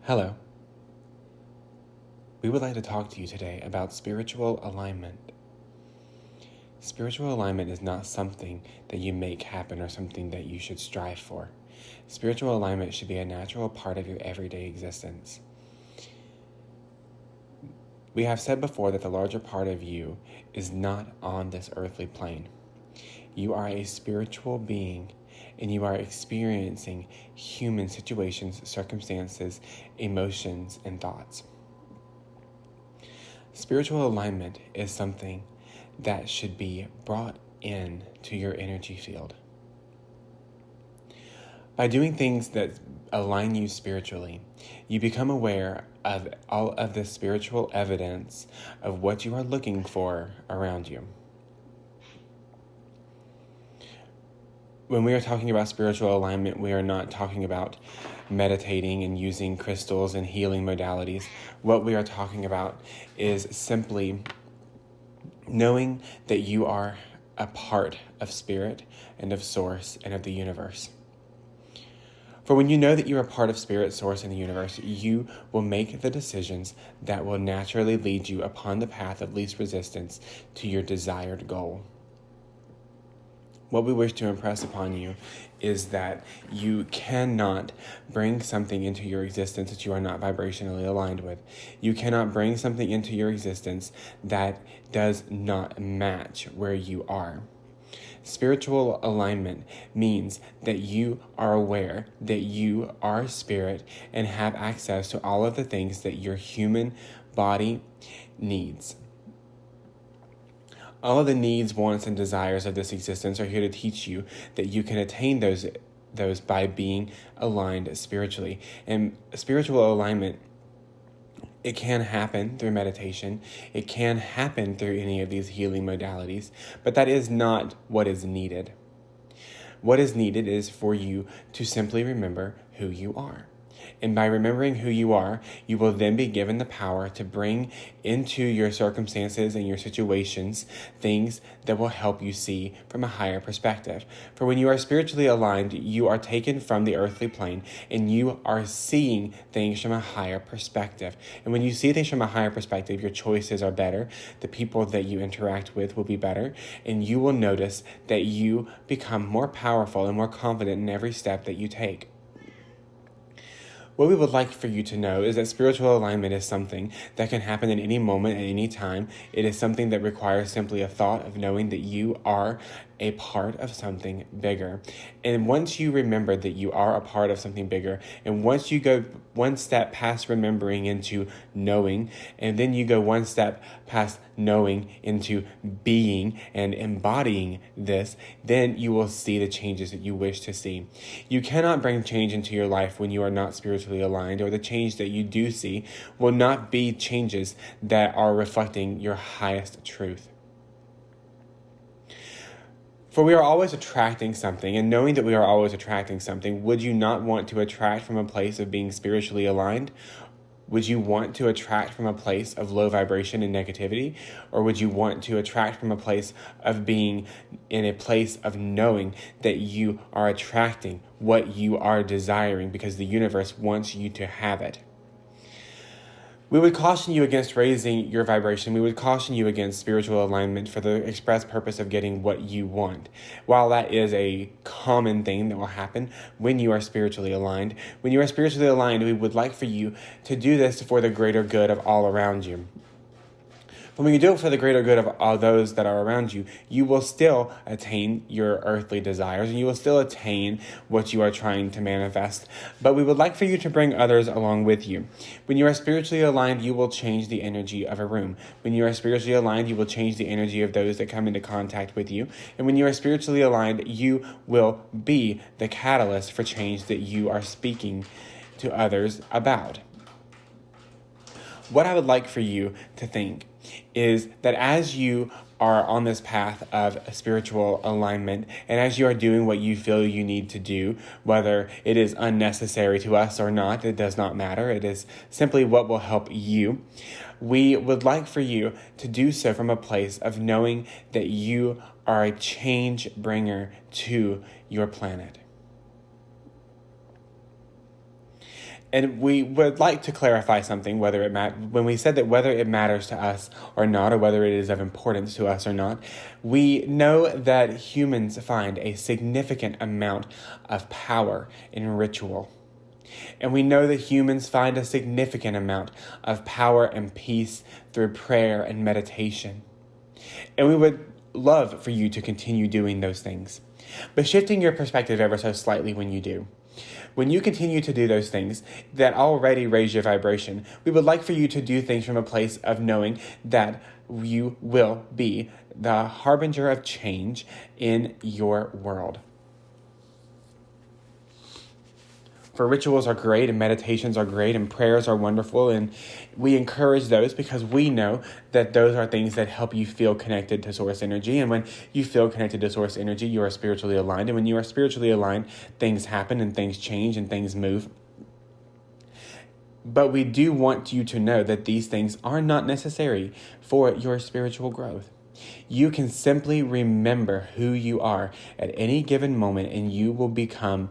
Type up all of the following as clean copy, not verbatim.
Hello. We would like to talk to you today about spiritual alignment. Spiritual alignment is not something that you make happen or something that you should strive for. Spiritual alignment should be a natural part of your everyday existence. We have said before that the larger part of you is not on this earthly plane. You are a spiritual being, and you are experiencing human situations, circumstances, emotions, and thoughts. Spiritual alignment is something that should be brought in to your energy field. By doing things that align you spiritually, you become aware of all of the spiritual evidence of what you are looking for around you. When we are talking about spiritual alignment, we are not talking about meditating and using crystals and healing modalities. What we are talking about is simply knowing that you are a part of spirit and of source and of the universe. For when you know that you are part of spirit, source, and the universe, you will make the decisions that will naturally lead you upon the path of least resistance to your desired goal. What we wish to impress upon you is that you cannot bring something into your existence that you are not vibrationally aligned with. You cannot bring something into your existence that does not match where you are. Spiritual alignment means that you are aware that you are spirit and have access to all of the things that your human body needs. All of the needs, wants, and desires of this existence are here to teach you that you can attain those by being aligned spiritually. And spiritual alignment, it can happen through meditation. It can happen through any of these healing modalities, but that is not what is needed. What is needed is for you to simply remember who you are. And by remembering who you are, you will then be given the power to bring into your circumstances and your situations things that will help you see from a higher perspective. For when you are spiritually aligned, you are taken from the earthly plane and you are seeing things from a higher perspective. And when you see things from a higher perspective, your choices are better. The people that you interact with will be better. And you will notice that you become more powerful and more confident in every step that you take. What we would like for you to know is that spiritual alignment is something that can happen at any moment, at any time. It is something that requires simply a thought of knowing that you are a part of something bigger. And once you remember that you are a part of something bigger, and once you go one step past remembering into knowing, and then you go one step past knowing into being and embodying this, then you will see the changes that you wish to see. You cannot bring change into your life when you are not spiritually aligned, or the change that you do see will not be changes that are reflecting your highest truth. For we are always attracting something, and knowing that we are always attracting something, would you not want to attract from a place of being spiritually aligned? Would you want to attract from a place of low vibration and negativity? Or would you want to attract from a place of being in a place of knowing that you are attracting what you are desiring because the universe wants you to have it? We would caution you against raising your vibration. We would caution you against spiritual alignment for the express purpose of getting what you want. While that is a common thing that will happen when you are spiritually aligned, we would like for you to do this for the greater good of all around you. But when you do it for the greater good of all those that are around you, you will still attain your earthly desires and you will still attain what you are trying to manifest. But we would like for you to bring others along with you. When you are spiritually aligned, you will change the energy of a room. When you are spiritually aligned, you will change the energy of those that come into contact with you. And when you are spiritually aligned, you will be the catalyst for change that you are speaking to others about. What I would like for you to think is that as you are on this path of spiritual alignment, and as you are doing what you feel you need to do, whether it is unnecessary to us or not, it does not matter. It is simply what will help you. We would like for you to do so from a place of knowing that you are a change bringer to your planet. And we would like to clarify something, when we said that whether it matters to us or not, or whether it is of importance to us or not, we know that humans find a significant amount of power in ritual. And we know that humans find a significant amount of power and peace through prayer and meditation. And we would love for you to continue doing those things. But shifting your perspective ever so slightly when you do. When you continue to do those things that already raise your vibration, we would like for you to do things from a place of knowing that you will be the harbinger of change in your world. For rituals are great, and meditations are great, and prayers are wonderful, and we encourage those because we know that those are things that help you feel connected to source energy. And when you feel connected to source energy, you are spiritually aligned. And when you are spiritually aligned, things happen and things change and things move. But we do want you to know that these things are not necessary for your spiritual growth. You can simply remember who you are at any given moment, and you will become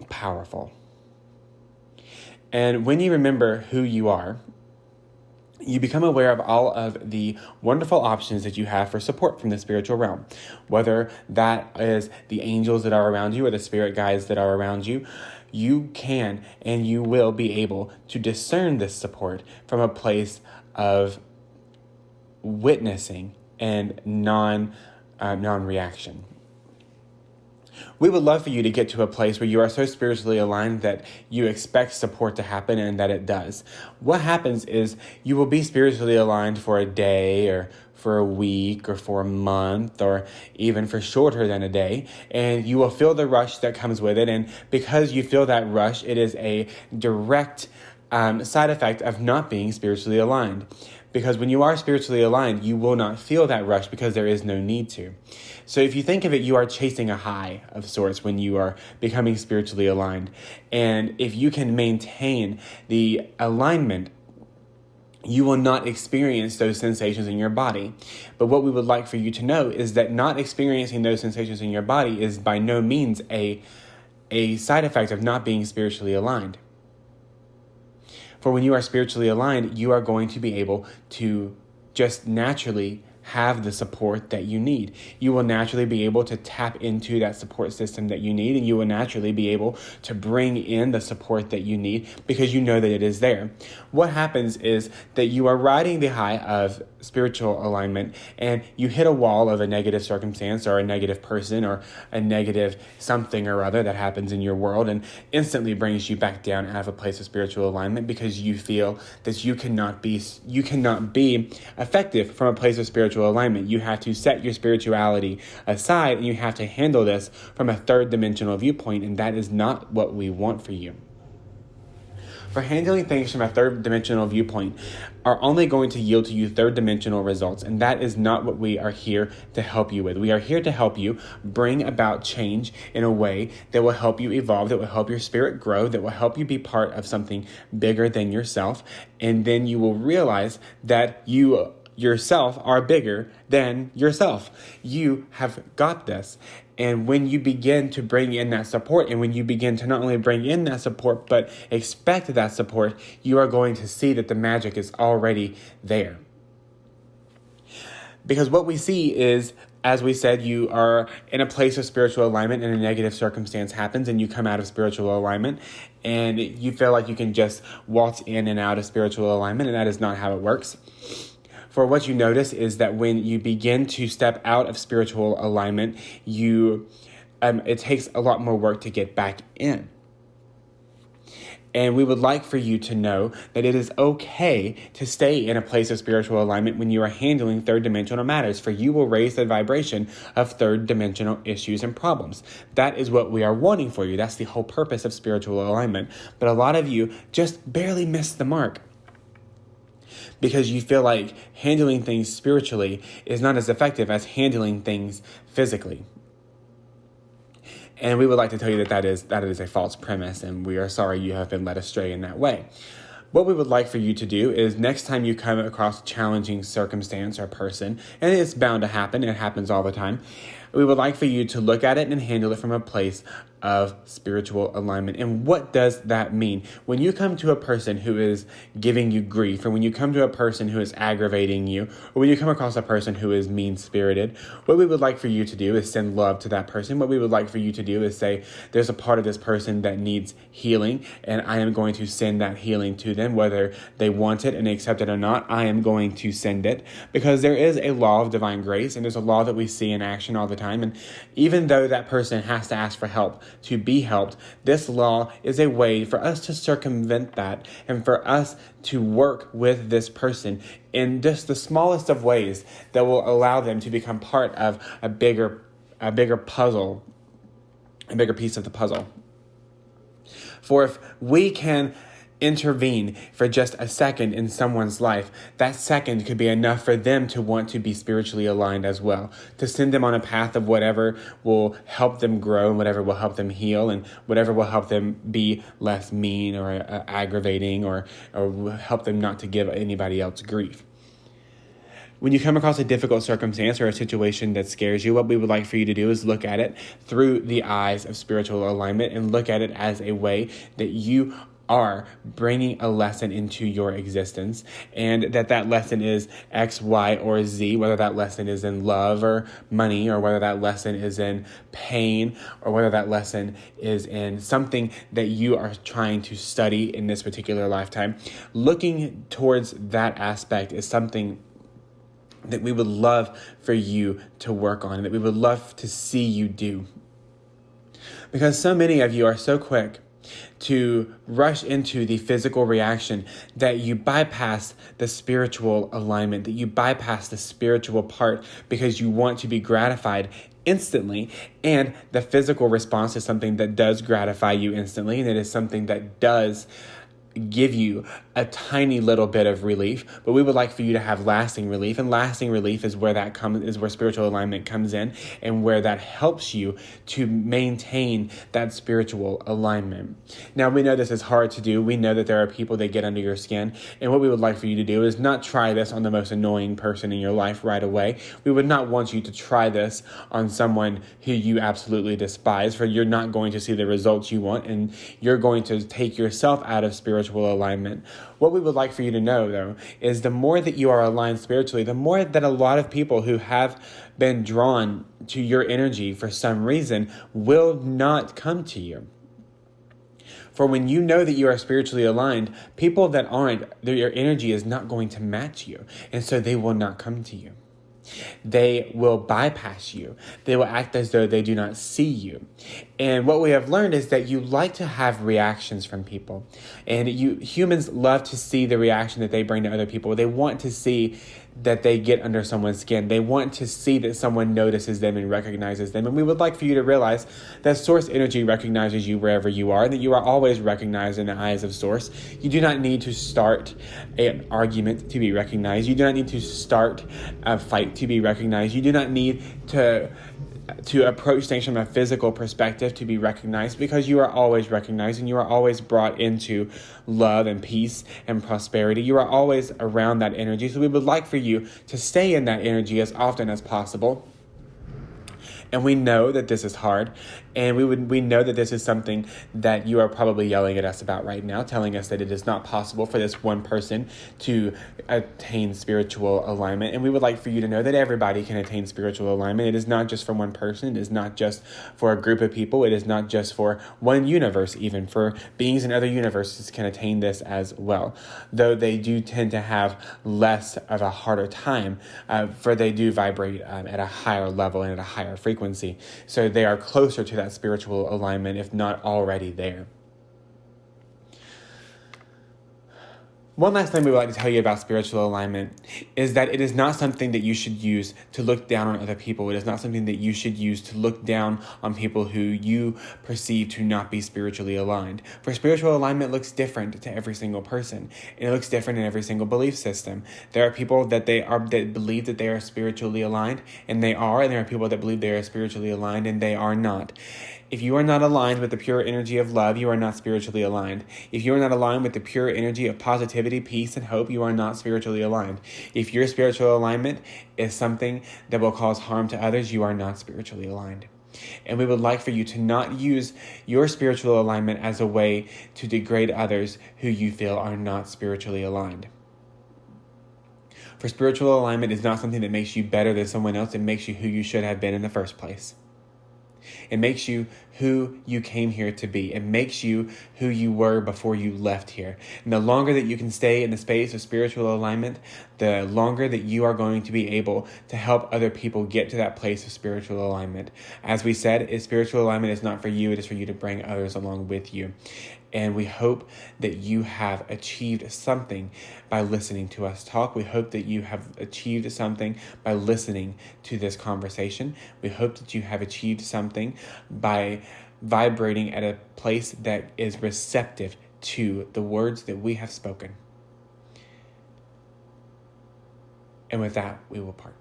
powerful. And when you remember who you are, you become aware of all of the wonderful options that you have for support from the spiritual realm, whether that is the angels that are around you or the spirit guides that are around you. You can and you will be able to discern this support from a place of witnessing and non-reaction. We would love for you to get to a place where you are so spiritually aligned that you expect support to happen and that it does. What happens is you will be spiritually aligned for a day or for a week or for a month or even for shorter than a day, and you will feel the rush that comes with it. And because you feel that rush, it is a direct side effect of not being spiritually aligned. Because when you are spiritually aligned, you will not feel that rush because there is no need to. So if you think of it, you are chasing a high of sorts when you are becoming spiritually aligned. And if you can maintain the alignment, you will not experience those sensations in your body. But what we would like for you to know is that not experiencing those sensations in your body is by no means a side effect of not being spiritually aligned. For when you are spiritually aligned, you are going to be able to just naturally have the support that you need. You will naturally be able to tap into that support system that you need, and you will naturally be able to bring in the support that you need because you know that it is there. What happens is that you are riding the high of spiritual alignment and you hit a wall of a negative circumstance or a negative person or a negative something or other that happens in your world and instantly brings you back down out of a place of spiritual alignment because you feel that you cannot be effective from a place of spiritual alignment. You have to set your spirituality aside and you have to handle this from a third dimensional viewpoint, and that is not what we want for you. For handling things from a third dimensional viewpoint are only going to yield to you third dimensional results, and that is not what we are here to help you with. We are here to help you bring about change in a way that will help you evolve, that will help your spirit grow, that will help you be part of something bigger than yourself, and then you will realize that you yourself are bigger than yourself. You have got this. And when you begin to bring in that support, and when you begin to not only bring in that support, but expect that support, you are going to see that the magic is already there. Because what we see is, as we said, you are in a place of spiritual alignment and a negative circumstance happens and you come out of spiritual alignment and you feel like you can just waltz in and out of spiritual alignment, and that is not how it works. For what you notice is that when you begin to step out of spiritual alignment, it takes a lot more work to get back in. And we would like for you to know that it is okay to stay in a place of spiritual alignment when you are handling third dimensional matters, for you will raise the vibration of third dimensional issues and problems. That is what we are wanting for you. That's the whole purpose of spiritual alignment. But a lot of you just barely miss the mark, because you feel like handling things spiritually is not as effective as handling things physically. And we would like to tell you that is a false premise, and we are sorry you have been led astray in that way. What we would like for you to do is next time you come across a challenging circumstance or person, and it's bound to happen, it happens all the time, we would like for you to look at it and handle it from a place of spiritual alignment. And what does that mean? When you come to a person who is giving you grief, or when you come to a person who is aggravating you, or when you come across a person who is mean-spirited, what we would like for you to do is send love to that person. What we would like for you to do is say, there's a part of this person that needs healing, and I am going to send that healing to them, whether they want it and accept it or not. I am going to send it, because there is a law of divine grace, and there's a law that we see in action all the time. And even though that person has to ask for help to be helped, this law is a way for us to circumvent that, and for us to work with this person in just the smallest of ways that will allow them to become part of a bigger puzzle, a bigger piece of the puzzle. For if we can intervene for just a second in someone's life, that second could be enough for them to want to be spiritually aligned as well, to send them on a path of whatever will help them grow, and whatever will help them heal, and whatever will help them be less mean or aggravating, or help them not to give anybody else grief. When you come across a difficult circumstance or a situation that scares you, what we would like for you to do is look at it through the eyes of spiritual alignment, and look at it as a way that you are bringing a lesson into your existence, and that lesson is X, Y, or Z, whether that lesson is in love or money, or whether that lesson is in pain, or whether that lesson is in something that you are trying to study in this particular lifetime. Looking towards that aspect is something that we would love for you to work on, and that we would love to see you do. Because so many of you are so quick to rush into the physical reaction that you bypass the spiritual alignment, that you bypass the spiritual part, because you want to be gratified instantly. And the physical response is something that does gratify you instantly, and it is something that does give you a tiny little bit of relief, but we would like for you to have lasting relief, and lasting relief is where spiritual alignment comes in, and where that helps you to maintain that spiritual alignment. Now, we know this is hard to do. We know that there are people that get under your skin, and what we would like for you to do is not try this on the most annoying person in your life right away. We would not want you to try this on someone who you absolutely despise, for you're not going to see the results you want, and you're going to take yourself out of spiritual alignment. What we would like for you to know, though, is the more that you are aligned spiritually, the more that a lot of people who have been drawn to your energy for some reason will not come to you. For when you know that you are spiritually aligned, people that aren't, your energy is not going to match you, and so they will not come to you. They will bypass you. They will act as though they do not see you. And what we have learned is that you like to have reactions from people. And humans love to see the reaction that they bring to other people. They want to see that they get under someone's skin. They want to see that someone notices them and recognizes them. And we would like for you to realize that Source energy recognizes you wherever you are, that you are always recognized in the eyes of Source. You do not need to start an argument to be recognized. You do not need to start a fight to be recognized. You do not need to approach things from a physical perspective to be recognized, because you are always recognized, and you are always brought into love and peace and prosperity. You are always around that energy. So we would like for you to stay in that energy as often as possible. And we know that this is hard, and we know that this is something that you are probably yelling at us about right now, telling us that it is not possible for this one person to attain spiritual alignment. And we would like for you to know that everybody can attain spiritual alignment. It is not just for one person. It is not just for a group of people. It is not just for one universe. Even for beings in other universes can attain this as well, though they do tend to have less of a harder time, for they do vibrate at a higher level and at a higher frequency. So they are closer to that spiritual alignment, if not already there. One last thing we would like to tell you about spiritual alignment is that it is not something that you should use to look down on other people. It is not something that you should use to look down on people who you perceive to not be spiritually aligned. For spiritual alignment looks different to every single person, and it looks different in every single belief system. There are people that believe that they are spiritually aligned, and they are, and there are people that believe they are spiritually aligned, and they are not. If you are not aligned with the pure energy of love, you are not spiritually aligned. If you are not aligned with the pure energy of positivity, peace, and hope, you are not spiritually aligned. If your spiritual alignment is something that will cause harm to others, you are not spiritually aligned. And we would like for you to not use your spiritual alignment as a way to degrade others who you feel are not spiritually aligned. For spiritual alignment is not something that makes you better than someone else. It makes you who you should have been in the first place. It makes you who you came here to be. It makes you who you were before you left here. And the longer that you can stay in the space of spiritual alignment, the longer that you are going to be able to help other people get to that place of spiritual alignment. As we said, spiritual alignment is not for you. It is for you to bring others along with you. And we hope that you have achieved something by listening to us talk. We hope that you have achieved something by listening to this conversation. We hope that you have achieved something by vibrating at a place that is receptive to the words that we have spoken. And with that, we will part.